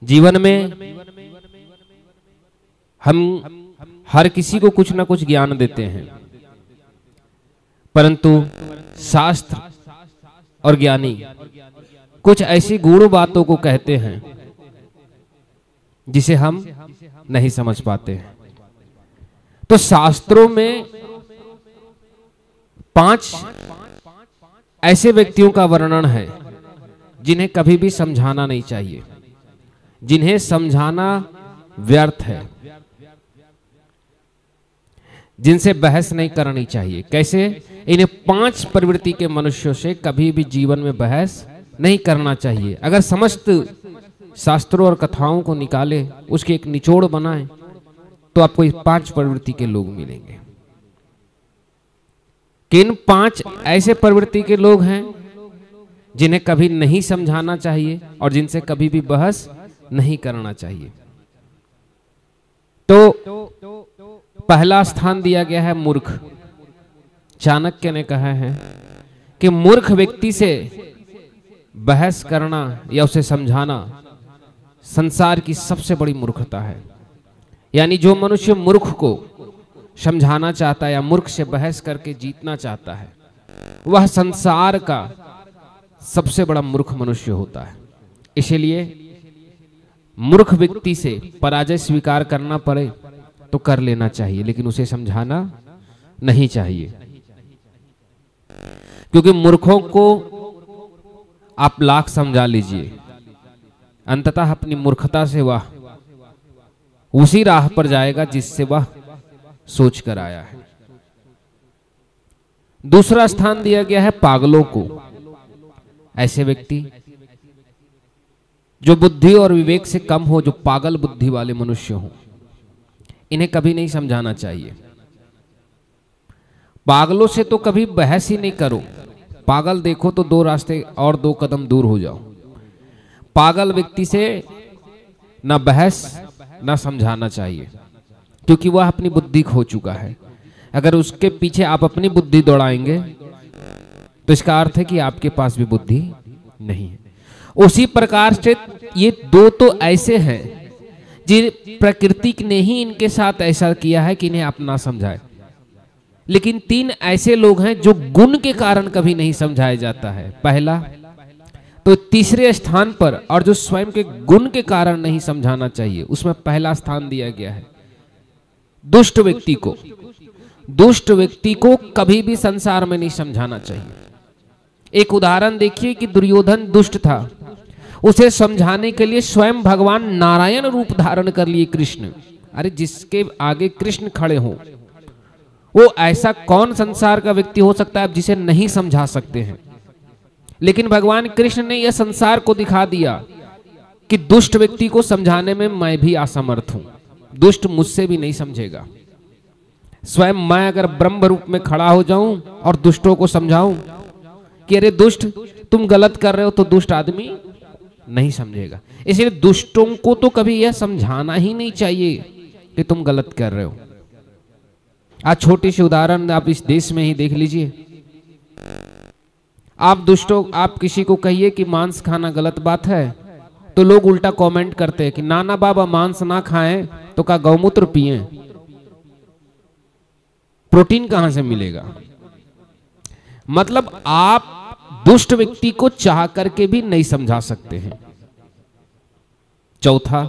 जीवन में हम हर किसी को कुछ ना कुछ ज्ञान देते हैं, परंतु शास्त्र और ज्ञानी कुछ ऐसी गूढ़ बातों को कहते हैं जिसे हम नहीं समझ पाते हैं। तो शास्त्रों में 5 ऐसे व्यक्तियों का वर्णन है जिन्हें कभी भी समझाना नहीं चाहिए, जिन्हें समझाना व्यर्थ है, जिनसे बहस नहीं करनी चाहिए। कैसे? इन्हें 5 प्रवृत्ति के मनुष्यों से कभी भी जीवन में बहस नहीं करना चाहिए। अगर समस्त शास्त्रों और कथाओं को निकाले, उसके एक निचोड़ बनाए, तो आपको 5 प्रवृत्ति के लोग मिलेंगे। किन 5 ऐसे प्रवृत्ति के लोग हैं जिन्हें कभी नहीं समझाना चाहिए और जिनसे कभी भी बहस नहीं करना चाहिए? तो पहला स्थान दिया गया है मूर्ख। चाणक्य ने कहा है कि मूर्ख व्यक्ति से बहस करना या उसे समझाना संसार की सबसे बड़ी मूर्खता है। यानी जो मनुष्य मूर्ख को समझाना चाहता है या मूर्ख से बहस करके जीतना चाहता है, वह संसार का सबसे बड़ा मूर्ख मनुष्य होता है। इसलिए मूर्ख व्यक्ति से पराजय स्वीकार करना पड़े तो कर लेना चाहिए, लेकिन उसे समझाना नहीं चाहिए, क्योंकि मूर्खों को आप लाख समझा लीजिए, अंततः अपनी मूर्खता से वह उसी राह पर जाएगा जिससे वह सोच कर आया है। दूसरा स्थान दिया गया है पागलों को। ऐसे व्यक्ति जो बुद्धि और विवेक से कम हो, जो पागल बुद्धि वाले मनुष्य हो, इन्हें कभी नहीं समझाना चाहिए। पागलों से तो कभी बहस ही नहीं करो। पागल देखो तो 2 रास्ते और 2 कदम दूर हो जाओ। पागल व्यक्ति से ना बहस ना समझाना चाहिए, क्योंकि वह अपनी बुद्धि खो चुका है। अगर उसके पीछे आप अपनी बुद्धि दौड़ाएंगे तो इसका अर्थ है कि आपके पास भी बुद्धि नहीं है। उसी प्रकार से ये 2 तो ऐसे हैं जिन प्रकृति ने ही इनके साथ ऐसा किया है कि इन्हें आप ना समझाए, लेकिन 3 ऐसे लोग हैं जो गुण के कारण कभी नहीं समझाया जाता है। पहला तो तीसरे स्थान पर, और जो स्वयं के गुण के कारण नहीं समझाना चाहिए, उसमें पहला स्थान दिया गया है दुष्ट व्यक्ति को। दुष्ट व्यक्ति को कभी भी संसार में नहीं समझाना चाहिए। एक उदाहरण देखिए कि दुर्योधन दुष्ट था, उसे समझाने के लिए स्वयं भगवान नारायण रूप धारण कर लिए कृष्ण। अरे जिसके आगे कृष्ण खड़े हों, वो ऐसा कौन संसार का व्यक्ति हो सकता है जिसे नहीं समझा सकते हैं? लेकिन भगवान कृष्ण ने यह संसार को दिखा दिया कि दुष्ट व्यक्ति को समझाने में मैं भी असमर्थ हूं, दुष्ट मुझसे भी नहीं समझेगा। स्वयं मैं अगर ब्रह्म रूप में खड़ा हो जाऊं और दुष्टों को समझाऊं कि अरे दुष्ट तुम गलत कर रहे हो, तो दुष्ट आदमी नहीं समझेगा। इसलिए दुष्टों को तो कभी यह समझाना ही नहीं चाहिए कि तुम गलत कर रहे हो। आज छोटी सी उदाहरण आप इस देश में ही देख लीजिए। आप किसी को कहिए कि मांस खाना गलत बात है, तो लोग उल्टा कमेंट करते हैं कि नाना बाबा मांस ना खाएं तो का गौमूत्र पिएं, प्रोटीन कहां से मिलेगा? मतलब आप दुष्ट व्यक्ति को चाह करके भी नहीं समझा सकते हैं। चौथा,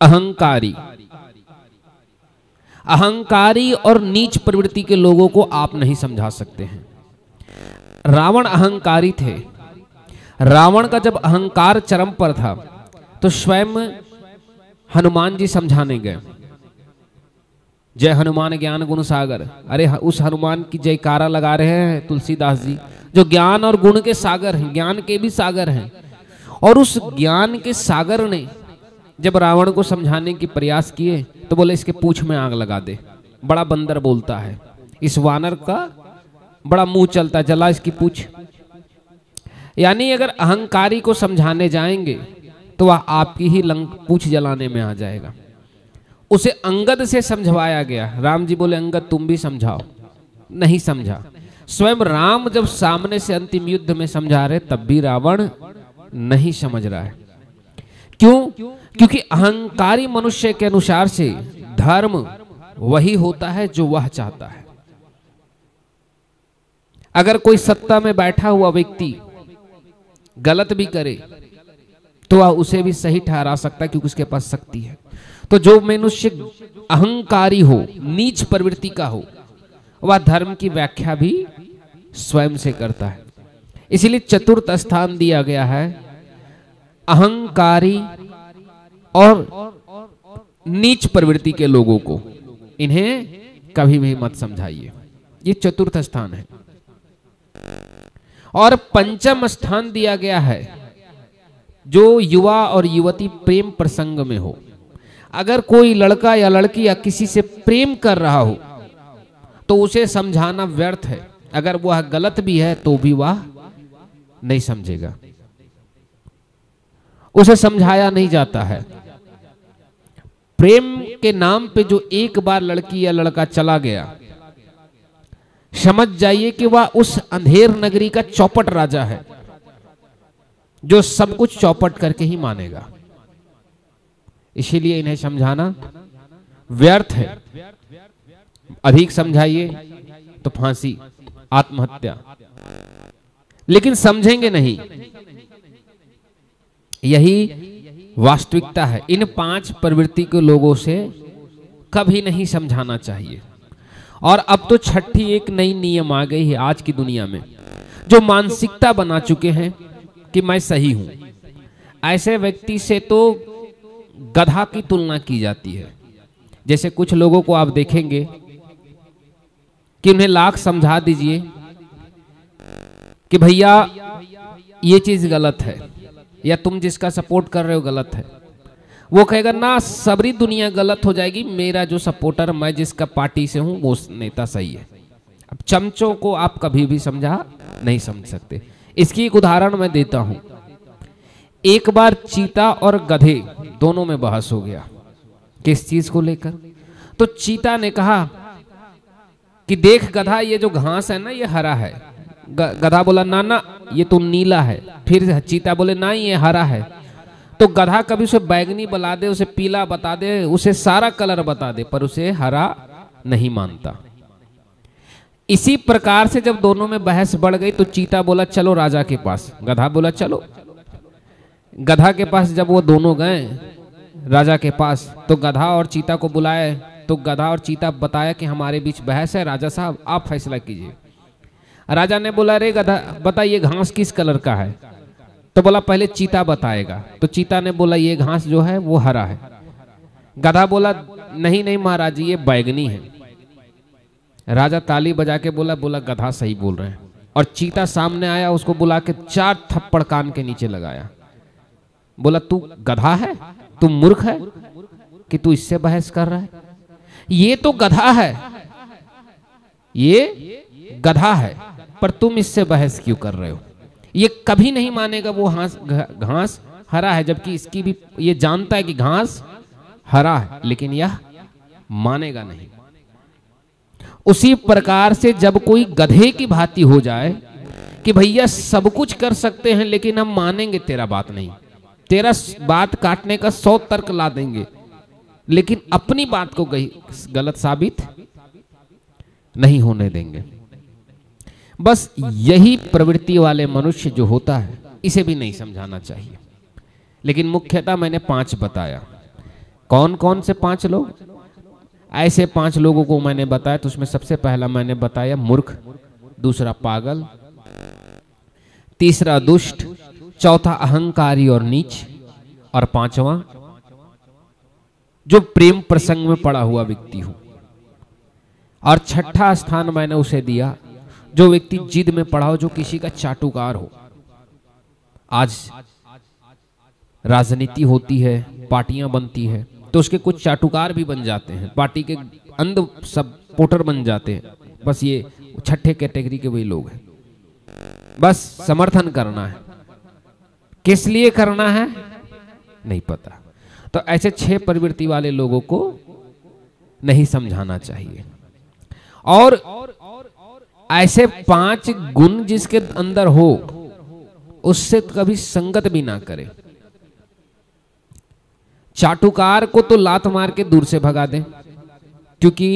अहंकारी। अहंकारी और नीच प्रवृत्ति के लोगों को आप नहीं समझा सकते हैं। रावण अहंकारी थे। रावण का जब अहंकार चरम पर था तो स्वयं हनुमान जी समझाने गए। जय हनुमान ज्ञान गुण सागर। अरे उस हनुमान की जयकारा लगा रहे हैं तुलसीदास जी, जो ज्ञान और गुण के सागर हैं, ज्ञान के भी सागर हैं। और उस ज्ञान के सागर ने जब रावण को समझाने की प्रयास किए तो बोले इसके पूंछ में आग लगा दे, बड़ा बंदर बोलता है, इस वानर का बड़ा मुंह चलता, जला इसकी पूंछ। यानी अगर अहंकारी को समझाने जाएंगे तो वह आपकी ही पूंछ जलाने में आ जाएगा। उसे अंगद से समझवाया गया। राम जी बोले अंगद तुम भी समझाओ, नहीं समझा। स्वयं राम जब सामने से अंतिम युद्ध में समझा रहे तब भी रावण नहीं समझ रहा है, क्यों? क्योंकि अहंकारी मनुष्य के अनुसार से धर्म वही होता है जो वह चाहता है। अगर कोई सत्ता में बैठा हुआ व्यक्ति गलत भी करे तो वह उसे भी सही ठहरा सकता है, क्योंकि उसके पास शक्ति है। तो जो मनुष्य अहंकारी हो, नीच प्रवृत्ति का हो, वह धर्म की व्याख्या भी स्वयं से करता है। इसीलिए चतुर्थ स्थान दिया गया है अहंकारी और नीच प्रवृत्ति के लोगों को। इन्हें कभी भी मत समझाइए, ये चतुर्थ स्थान है। और पंचम स्थान दिया गया है जो युवा और युवती प्रेम प्रसंग में हो। अगर कोई लड़का या लड़की या किसी से प्रेम कर रहा हो तो उसे समझाना व्यर्थ है। अगर वह गलत भी है तो भी वह नहीं समझेगा, उसे समझाया नहीं जाता है। प्रेम के नाम पे जो एक बार लड़की या लड़का चला गया, समझ जाइए कि वह उस अंधेर नगरी का चौपट राजा है जो सब कुछ चौपट करके ही मानेगा। इसीलिए इन्हें समझाना व्यर्थ है। अधिक समझाइए तो फांसी, आत्महत्या, लेकिन समझेंगे नहीं। यही वास्तविकता है। इन 5 प्रवृत्ति के लोगों से कभी नहीं समझाना चाहिए। और अब तो छठी एक नई नियम आ गई है आज की दुनिया में, जो मानसिकता बना चुके हैं कि मैं सही हूं। ऐसे व्यक्ति से तो गधा की तुलना की जाती है। जैसे कुछ लोगों को आप देखेंगे कि उन्हें लाख समझा दीजिए कि भैया ये चीज गलत है, या तुम जिसका सपोर्ट कर रहे हो गलत है, वो कहेगा ना सबरी दुनिया गलत हो जाएगी, मेरा जो सपोर्टर, मैं जिसका पार्टी से हूं वो नेता सही है। अब चमचों को आप कभी भी समझा नहीं समझ सकते। इसकी एक उदाहरण मैं देता हूं। एक बार चीता और गधे दोनों में बहस हो गया। किस चीज को लेकर? तो चीता ने कहा कि देख गधा, ये जो घास है ना ये हरा है। गधा बोला ना ना ये तो नीला है। फिर चीता बोले ना ये हरा है। तो गधा कभी उसे बैगनी बता दे, उसे पीला बता दे, उसे सारा कलर बता दे, पर उसे हरा नहीं मानता। इसी प्रकार से जब दोनों में बहस बढ़ गई तो चीता बोला चलो राजा के पास, गधा बोला चलो। गधा के पास जब वो दोनों गए राजा के पास, तो गधा और चीता को बुलाए। तो गधा और चीता बताया कि हमारे बीच बहस है, राजा साहब आप फैसला कीजिए। राजा ने बोला रे गधा बता ये घास किस कलर का है? तो बोला पहले चीता बताएगा। तो चीता ने बोला ये घास जो है वो हरा है। गधा बोला नहीं नहीं महाराज ये बैगनी है। राजा ताली बजा के बोला गधा सही बोल रहे हैं। और चीता सामने आया, उसको बुला के 4 थप्पड़ कान के नीचे लगाया। बोला तू गधा है, तू मूर्ख है कि तू इससे बहस कर रहा है? ये तो गधा है, ये गधा है, पर तुम इससे बहस क्यों कर रहे हो? ये कभी नहीं मानेगा वो घास हरा है, जबकि इसकी भी ये जानता है कि घास हरा है, लेकिन यह मानेगा नहीं। उसी प्रकार से जब कोई गधे की भांति हो जाए कि भैया सब कुछ कर सकते हैं लेकिन हम मानेंगे तेरा बात नहीं, तेरा बात काटने का 100 तर्क ला देंगे, लेकिन अपनी बात को गलत साबित नहीं होने देंगे। बस यही प्रवृत्ति वाले मनुष्य जो होता है इसे भी नहीं समझाना चाहिए। लेकिन मुख्यतः मैंने 5 बताया। कौन कौन से 5 लोग? ऐसे 5 लोगों को मैंने बताया। तो उसमें सबसे पहला मैंने बताया मूर्ख, दूसरा पागल, तीसरा दुष्ट, चौथा अहंकारी और नीच, और 5वां जो प्रेम प्रसंग में पड़ा हुआ व्यक्ति हो। और 6ठा स्थान मैंने उसे दिया जो व्यक्ति जिद में पड़ा हो, जो किसी का चाटुकार हो। आज राजनीति होती है, पार्टियां बनती है, तो उसके कुछ चाटुकार भी बन जाते हैं, पार्टी के अंध सपोर्टर बन जाते हैं। बस ये 6ठे कैटेगरी के वही लोग हैं। बस समर्थन करना है, किस लिए करना है नहीं पता। तो ऐसे 6 प्रवृत्ति वाले लोगों को नहीं समझाना चाहिए। और ऐसे 5 गुण जिसके अंदर हो उससे कभी संगत भी ना करे। चाटुकार को तो लात मार के दूर से भगा दें, क्योंकि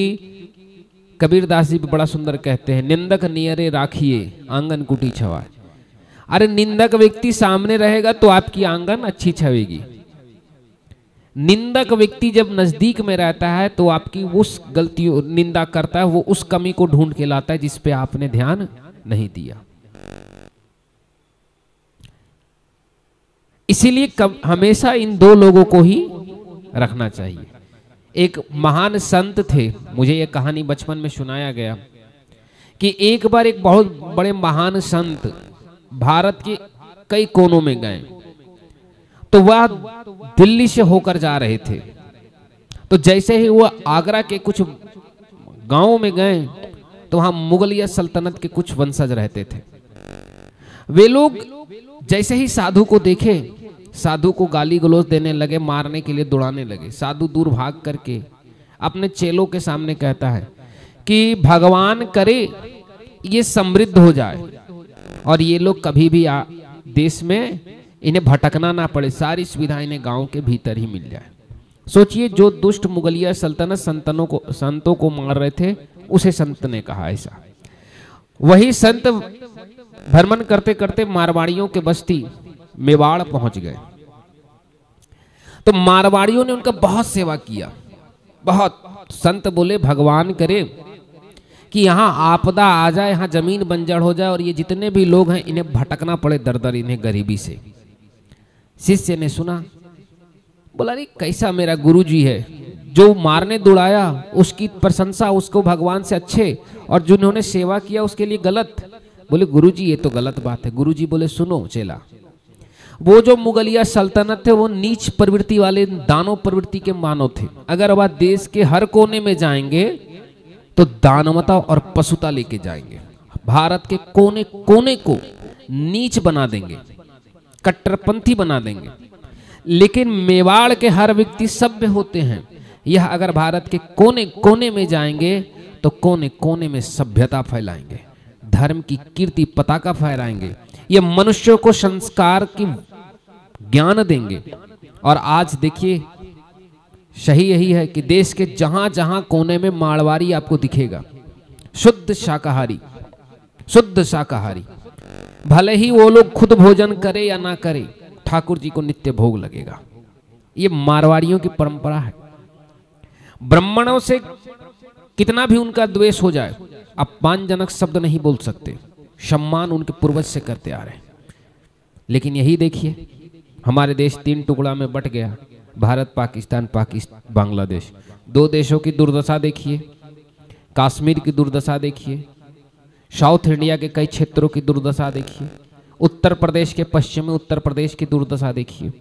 कबीरदास जी भी बड़ा सुंदर कहते हैं, निंदक नियरे राखिए आंगन कुटी छवाए। अरे निंदक व्यक्ति सामने रहेगा तो आपकी आंगन अच्छी छवेगी। निंदक व्यक्ति जब नजदीक में रहता है तो आपकी उस गलती निंदा करता है, वो उस कमी को ढूंढ के लाता है जिस पे आपने ध्यान नहीं दिया। इसीलिए हमेशा इन दो लोगों को ही रखना चाहिए। एक महान संत थे, मुझे यह कहानी बचपन में सुनाया गया कि एक बार एक बहुत बड़े महान संत भारत के कई कोनों में गए, तो वह दिल्ली से होकर जा रहे थे। तो जैसे ही वह आगरा के कुछ गांवों में गए तो वहां मुगलिया सल्तनत के कुछ वंशज रहते थे। वे लोग जैसे ही साधु को देखे, साधु को गाली गलौज देने लगे, मारने के लिए दौड़ाने लगे। साधु दूर भाग करके अपने चेलों के सामने कहता है कि भगवान करे ये समृद्ध हो जाए और ये लोग कभी भी देश में इन्हें भटकना ना पड़े, सारी सुविधाएं इन्हें गांव के भीतर ही मिल जाए। सोचिए, जो दुष्ट मुगलिया सल्तनत संतों को मार रहे थे, उसे संत ने कहा ऐसा। वही संत भ्रमण करते करते मारवाड़ियों के बस्ती मेवाड़ पहुंच गए। तो मारवाड़ियों ने उनका बहुत सेवा किया, बहुत। संत बोले भगवान करे कि यहाँ आपदा आ जाए, यहाँ जमीन बंजर हो जाए और ये जितने भी लोग हैं इन्हें भटकना पड़े दर दर, इन्हें गरीबी से। शिष्य ने सुना, बोला अरे कैसा मेरा गुरुजी है, जो मारने दौड़ाया उसकी प्रशंसा उसको भगवान से अच्छे, और जिन्होंने सेवा किया उसके लिए गलत। बोले गुरुजी ये तो गलत बात है। गुरुजी बोले सुनो चेला, वो जो मुगलिया सल्तनत थे वो नीच प्रवृत्ति वाले दानव प्रवृत्ति के मानव थे। अगर वह देश के हर कोने में जाएंगे तो दानवता और पशुता लेके जाएंगे, भारत के कोने कोने को नीच बना देंगे, कट्टरपंथी बना देंगे। लेकिन मेवाड़ के हर व्यक्ति सभ्य होते हैं। यह अगर भारत के कोने कोने में जाएंगे तो कोने कोने में सभ्यता फैलाएंगे, धर्म की कीर्ति पताका फहराएंगे, ये मनुष्यों को संस्कार की ज्ञान देंगे। और आज देखिए सही यही है कि देश के जहां जहां कोने में मारवाड़ी आपको दिखेगा, शुद्ध शाकाहारी, शुद्ध शाकाहारी। भले ही वो लोग खुद भोजन करे या ना करे, ठाकुर जी को नित्य भोग लगेगा। ये मारवाड़ियों की परंपरा है। ब्राह्मणों से कितना भी उनका द्वेष हो जाए, अपमानजनक शब्द नहीं बोल सकते, सम्मान उनके पूर्वज से करते आ रहे हैं। लेकिन यही देखिए हमारे देश 3 टुकड़ा में बट गया, भारत पाकिस्तान बांग्लादेश। 2 देशों की दुर्दशा देखिए, कश्मीर की दुर्दशा देखिए, साउथ इंडिया के कई क्षेत्रों की दुर्दशा देखिए, उत्तर प्रदेश के पश्चिमी उत्तर प्रदेश की दुर्दशा देखिए।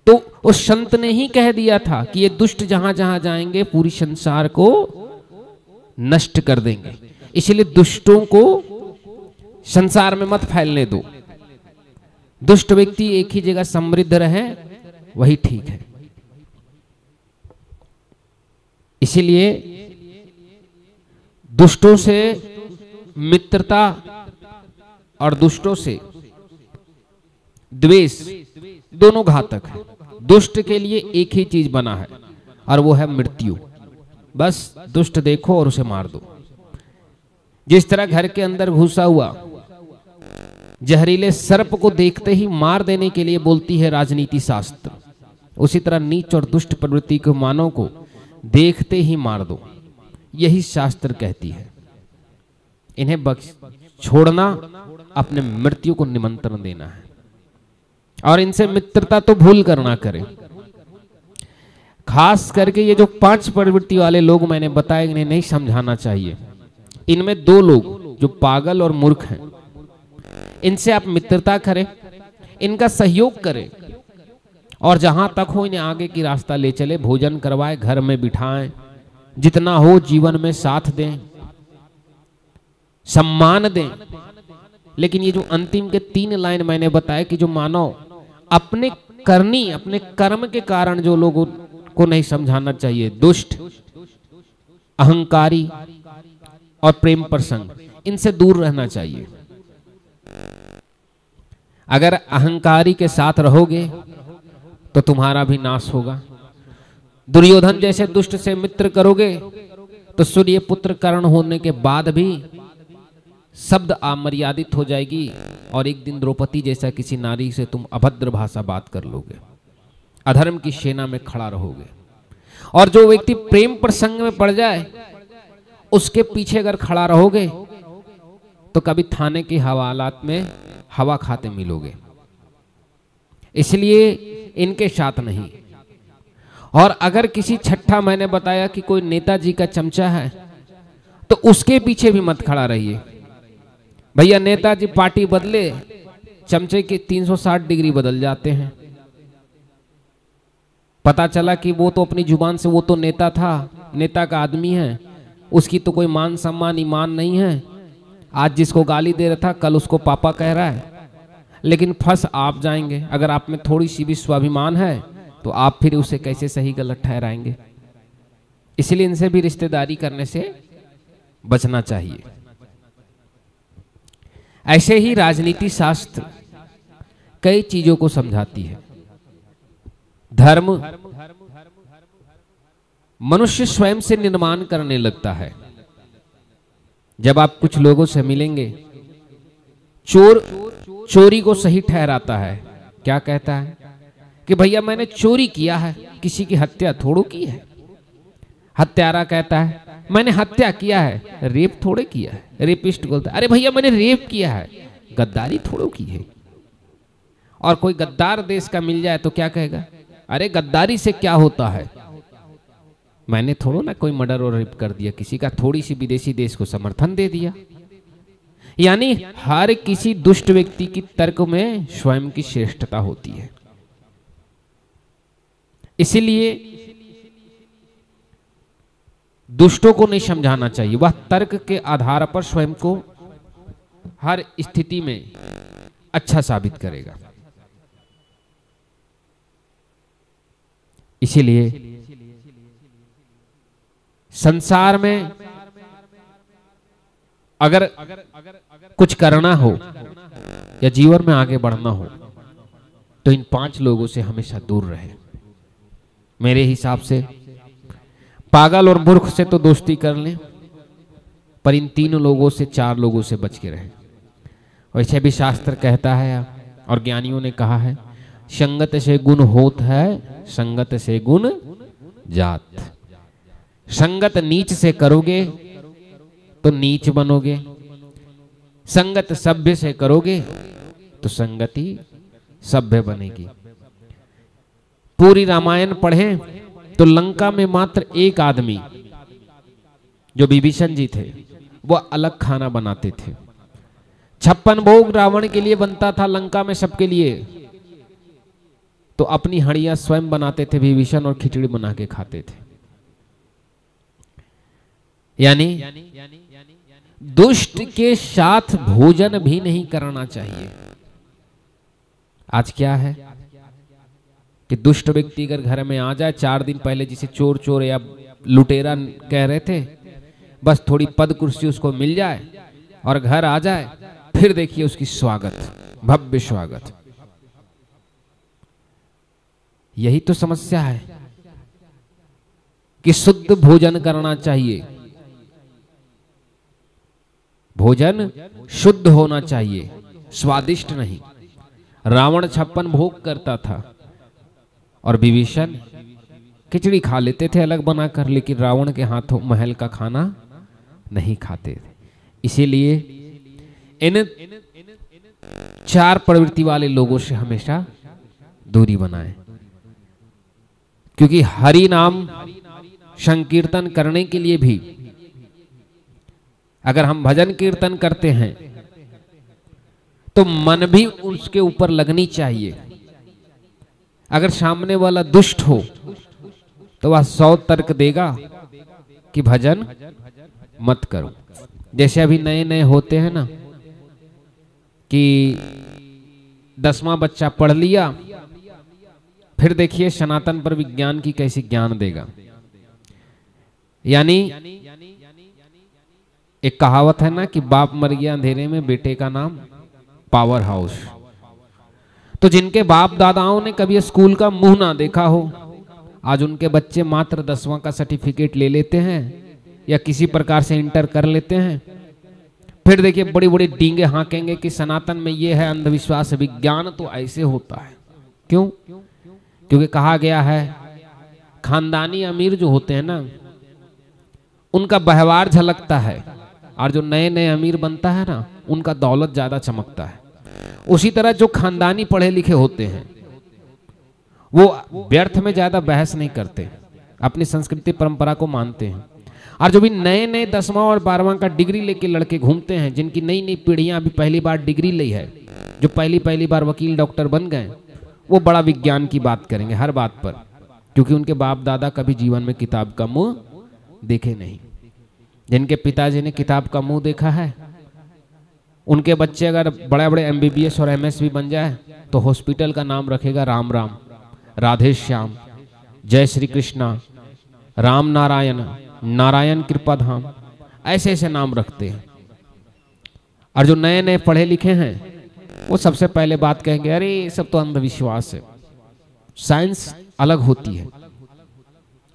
तो उस संत ने ही कह दिया था कि ये दुष्ट जहां जहां जाएंगे पूरी संसार को नष्ट कर देंगे, इसलिए दुष्टों को संसार में मत फैलने दो। दुष्ट व्यक्ति एक ही जगह समृद्ध रहे, वही ठीक है। इसीलिए दुष्टों से मित्रता और दुष्टों से द्वेष दोनों घातक है। दुष्ट के लिए एक ही चीज बना है और वो है मृत्यु। बस दुष्ट देखो और उसे मार दो। जिस तरह घर के अंदर घुसा हुआ जहरीले सर्प को देखते ही मार देने के लिए बोलती है राजनीति शास्त्र, उसी तरह नीच और दुष्ट प्रवृत्ति के मानव को देखते ही मार दो, यही शास्त्र कहती है। इन्हें बख्श छोड़ना अपने मृत्यु को निमंत्रण देना है। और इनसे मित्रता तो भूल कर ना करें। खास करके ये जो 5 प्रवृत्ति वाले लोग मैंने बताए, इन्हें नहीं समझाना चाहिए। इनमें 2 लोग जो पागल और मूर्ख हैं, इनसे आप मित्रता करें, इनका सहयोग करें और जहां तक हो इन्हें आगे की रास्ता ले चले, भोजन करवाएं, घर में बिठाएं, जितना हो जीवन में साथ दें, सम्मान दें। लेकिन ये जो अंतिम के 3 लाइन मैंने बताया कि जो मानव अपने करनी, अपने कर्म के कारण जो लोगों को नहीं समझाना चाहिए, दुष्ट, अहंकारी और प्रेम प्रसंग, इनसे दूर रहना चाहिए। अगर अहंकारी के साथ रहोगे तो तुम्हारा भी नाश होगा। दुर्योधन जैसे दुष्ट से मित्र करोगे तो सूर्य पुत्र कर्ण होने के बाद भी शब्द अमर्यादित हो जाएगी, और एक दिन द्रौपदी जैसा किसी नारी से तुम अभद्र भाषा बात कर लोगे, अधर्म की सेना में खड़ा रहोगे। और जो व्यक्ति प्रेम प्रसंग में पड़ जाए उसके पीछे अगर खड़ा रहोगे तो कभी थाने के हवालात में हवा खाते मिलोगे। इसलिए इनके साथ नहीं। और अगर किसी छठा, मैंने बताया कि कोई नेताजी का चमचा है तो उसके पीछे भी मत खड़ा रहिए। भैया नेताजी पार्टी बदले, चमचे के 360 डिग्री बदल जाते हैं। पता चला कि वो तो अपनी जुबान से वो तो नेता था, नेता का आदमी है, उसकी तो कोई मान सम्मान ईमान नहीं है। आज जिसको गाली दे रहा था कल उसको पापा कह रहा है। लेकिन फंस आप जाएंगे। अगर आप में थोड़ी सी भी स्वाभिमान है तो आप फिर उसे कैसे सही गलत ठहराएंगे। इसलिए इनसे भी रिश्तेदारी करने से बचना चाहिए। ऐसे ही राजनीति शास्त्र कई चीजों को समझाती है। धर्म मनुष्य स्वयं से निर्माण करने लगता है। जब आप कुछ लोगों से मिलेंगे, चोर चोरी को सही ठहराता है। क्या कहता है कि भैया मैंने चोरी किया है, किसी की हत्या थोड़ो की है। हत्यारा कहता है मैंने हत्या किया है, रेप थोड़े किया है। रेपिस्ट बोलता है अरे भैया मैंने रेप किया है, गद्दारी थोड़ो की है। और कोई गद्दार देश का मिल जाए तो क्या कहेगा, अरे गद्दारी से क्या होता है, मैंने थोड़ो ना कोई मर्डर और रेप कर दिया किसी का, थोड़ी सी विदेशी देश को समर्थन दे दिया। यानी हर किसी दुष्ट व्यक्ति की तर्क में स्वयं की श्रेष्ठता होती है। इसीलिए दुष्टों को नहीं समझाना चाहिए, वह तर्क के आधार पर स्वयं को हर स्थिति में अच्छा साबित करेगा। इसीलिए संसार में अगर कुछ करना हो या जीवन में आगे बढ़ना हो तो इन 5 लोगों से हमेशा दूर रहे। मेरे हिसाब से पागल और मूर्ख से तो दोस्ती कर लें, पर इन 3 लोगों से 4 लोगों से बच के रहें। वैसे भी शास्त्र कहता है और ज्ञानियों ने कहा है, संगत से गुण होत है, संगत से गुण जात। संगत नीच से करोगे तो नीच बनोगे, संगत सभ्य से करोगे तो संगति सभ्य बनेगी। पूरी रामायण पढ़ें तो लंका में मात्र एक आदमी जो विभीषण जी थे वो अलग खाना बनाते थे। 56 भोग रावण के लिए बनता था लंका में सबके लिए, तो अपनी हड़ियां स्वयं बनाते थे विभीषण और खिचड़ी बना के खाते थे। यानी दुष्ट के साथ भोजन भी नहीं करना चाहिए। आज क्या है कि दुष्ट व्यक्ति अगर घर में आ जाए, 4 दिन पहले जिसे चोर चोर या लुटेरा कह रहे थे, बस थोड़ी पद कुर्सी उसको मिल जाए और घर आ जाए, फिर देखिए उसकी स्वागत, भव्य स्वागत। यही तो समस्या है कि शुद्ध भोजन करना चाहिए। भोजन शुद्ध होना चाहिए, स्वादिष्ट नहीं। रावण 56 भोग करता था और विभीषण खिचड़ी खा लेते थे अलग बनाकर, लेकिन रावण के हाथों महल का खाना नहीं खाते थे। इसीलिए इन 4 प्रवृत्ति वाले लोगों से हमेशा दूरी बनाएं, क्योंकि हरि नाम संकीर्तन करने के लिए भी अगर हम भजन कीर्तन करते हैं तो मन भी उसके ऊपर लगनी चाहिए। अगर सामने वाला दुष्ट हो तो वह 100 तर्क देगा कि भजन मत करो। जैसे अभी नए नए होते हैं ना कि 10वां बच्चा पढ़ लिया, फिर देखिए सनातन पर विज्ञान की कैसी ज्ञान देगा। यानी एक कहावत है ना कि बाप मर गया अंधेरे में, बेटे का नाम पावर हाउस। तो जिनके बाप दादाओं ने कभी स्कूल का मुंह ना देखा हो, आज उनके बच्चे मात्र 10वां का सर्टिफिकेट ले लेते हैं या किसी प्रकार से इंटर कर लेते हैं। फिर देखिए बड़ी बड़ी डींगे हाँकेंगे कि सनातन में ये है अंधविश्वास, विज्ञान तो ऐसे होता है। क्यों? क्योंकि कहा गया है खानदानी अमीर जो होते हैं ना, उनका व्यवहार झलकता है, और जो नए नए अमीर बनता है ना, उनका दौलत ज्यादा चमकता है। उसी तरह जो खानदानी पढ़े लिखे होते हैं वो व्यर्थ में ज्यादा बहस नहीं करते, अपनी संस्कृति परंपरा को मानते हैं। और जो भी नए नए 10वां और 12वां का डिग्री लेके लड़के घूमते हैं, जिनकी नई नई पीढ़ियां अभी पहली बार डिग्री ली है, जो पहली बार वकील डॉक्टर बन गए, वो बड़ा विज्ञान की बात करेंगे हर बात पर, क्योंकि उनके बाप दादा कभी जीवन में किताब का मुंह देखे नहीं। जिनके पिताजी ने किताब का मुंह देखा है, उनके बच्चे अगर बड़े बड़े MBBS और MS भी बन जाए तो हॉस्पिटल का नाम रखेगा राम राम, राधे श्याम, जय श्री कृष्णा, राम नारायण, नारायण कृपा धाम, ऐसे ऐसे नाम रखते हैं। और जो नए नए पढ़े लिखे हैं वो सबसे पहले बात कहेंगे, अरे ये सब तो अंधविश्वास है, साइंस अलग होती है।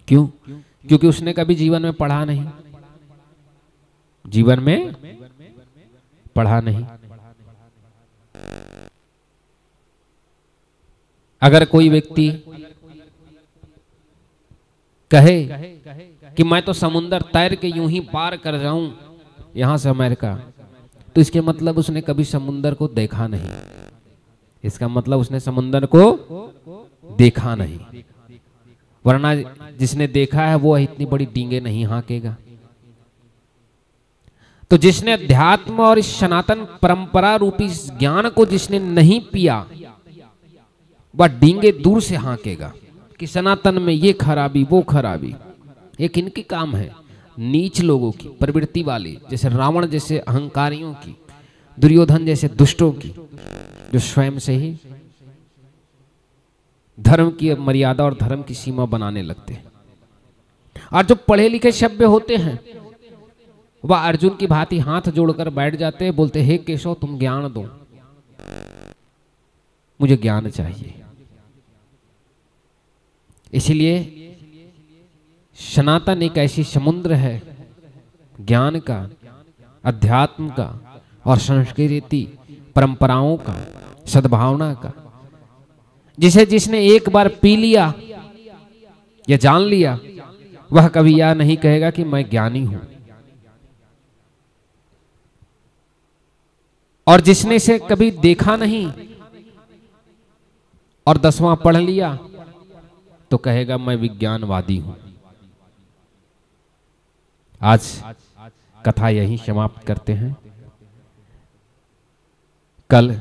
क्यों? क्योंकि उसने कभी जीवन में पढ़ा नहीं, जीवन में पढ़ा नहीं। अगर कोई व्यक्ति कहे कि मैं तो समुंदर तैर के यूं ही पार कर जाऊं यहां से अमेरिका, तो इसके मतलब उसने कभी समुंदर को देखा नहीं। इसका मतलब उसने समुंदर को देखा नहीं, वरना जिसने देखा है वो इतनी बड़ी डींगे नहीं हाँकेगा। तो जिसने अध्यात्म और इस सनातन परंपरा रूपी ज्ञान को जिसने नहीं पिया, वह डींगे दूर से हाँकेगा कि सनातन में ये खराबी वो खराबी। ये किनकी काम है? नीच लोगों की, प्रवृत्ति वाली, जैसे रावण जैसे अहंकारियों की, दुर्योधन जैसे दुष्टों की, जो स्वयं से ही धर्म की मर्यादा और धर्म की सीमा बनाने लगते हैं। और जो पढ़े लिखे सभ्य होते हैं वह अर्जुन की भांति हाथ जोड़कर बैठ जाते हैं, बोलते हे केशव तुम ज्ञान दो, मुझे ज्ञान चाहिए। इसलिए सनातन एक ऐसी समुद्र है ज्ञान का, अध्यात्म का और संस्कृति परंपराओं का, सद्भावना का, जिसे जिसने एक बार पी लिया या जान लिया, वह कभी यह नहीं कहेगा कि मैं ज्ञानी हूं। और जिसने इसे कभी देखा नहीं और 10वां पढ़ लिया तो कहेगा मैं विज्ञानवादी हूं। आज कथा यहीं समाप्त करते हैं। कल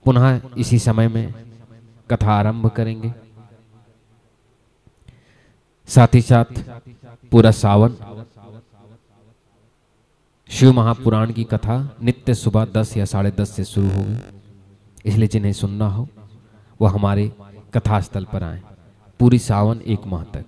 पुनः इसी समय में कथा आरंभ करेंगे। साथ ही साथ पूरा सावन शिव महापुराण की कथा नित्य सुबह 10 या 10:30 से शुरू होगी। इसलिए जिन्हें सुनना हो वो हमारे कथा स्थल पर आए। पूरी सावन 1 माह तक।